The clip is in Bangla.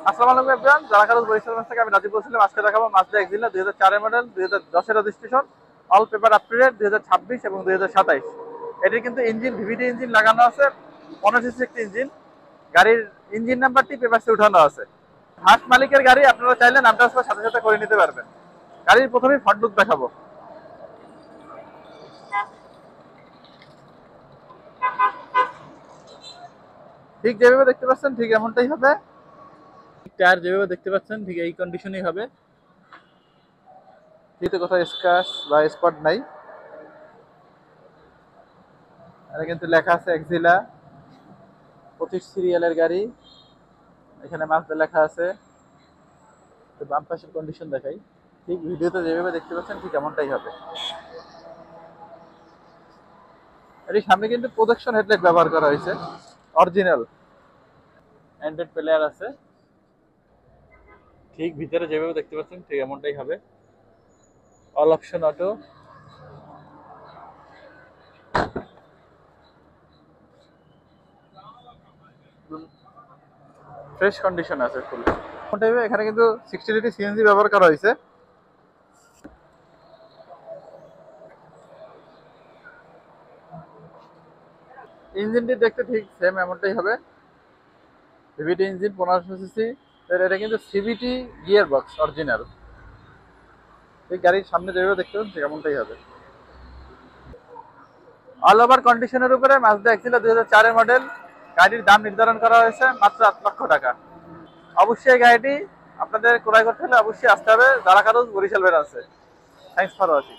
আসসালামু আলাইকুম এভরিওয়ান, যারা কারো বরিশাল থেকে আমি রাজীব বলছিলাম। আজকে দেখাবো Mazda Axela 2004 model, 2010 registration, all paper up to date, 2026 এবং 2027। এটির কিন্তু ইঞ্জিন ভিভিডি ইঞ্জিন লাগানো আছে, 15 সিসি একটি ইঞ্জিন। গাড়ির ইঞ্জিন নাম্বারটি পেপারসে উঠানো আছে। হাট মালিকের গাড়ি, আপনারা চাইলে নাম ট্রান্সফার সাথে সাথে করে নিতে পারবেন। গাড়ির প্রথমেই ফ্রন্ট লুক দেখাবো। ঠিক যেভাবে দেখতে পাচ্ছেন ঠিক এমনটাই হবে। টায়ার যেভাবে দেখতে পাচ্ছেন ঠিক এই কন্ডিশনই হবে, যেহেতু কোথাও স্ক্র্যাচ বা স্পট নাই। এটা কিন্তু লেখা আছে এক্সিলা 25 সিরিয়ালের গাড়ি। এখানে মাজদা লেখা আছে। তো বাম পাশের কন্ডিশন দেখাই, ঠিক ভিডিওতে যেভাবে দেখতে পাচ্ছেন ঠিক এমনটাই হবে। এর সামনে কিন্তু প্রোজেকশন হেডলাইট ব্যবহার করা হয়েছে, অরিজিনাল। অ্যান্ড্রয়েড প্লেয়ার আছে, ঠিক ভিতরে যেভাবে দেখতে পাচ্ছেন ঠিক এমনটাই হবে। All option auto. Fresh condition আছে ফুল। এখানে কিন্তু 60 লিটার সিএনজি ব্যবহার করা হয়েছে। ইঞ্জিনটি দেখতে ঠিক সেম এমনটাই হবে। VVT engine, 1500 CC. এটা কিন্তু সিভিটি গিয়ার বক্স অরিজিনাল। এই গাড়ির সামনে যেভাবে দেখতে পাচ্ছেন এমনটাই হবে। অল ওভার কন্ডিশনের উপরে মাজদা এক্সিলা 2004 মডেল। গাড়ির দাম নির্ধারণ করা হয়েছে মাত্র 8 লক্ষ টাকা। অবশ্যই এই গাড়িটি আপনাদের ক্রয় করতে হলে অবশ্যই আসতে হবে যারা কারো বরিশাল বের আছে। Thanks for watching.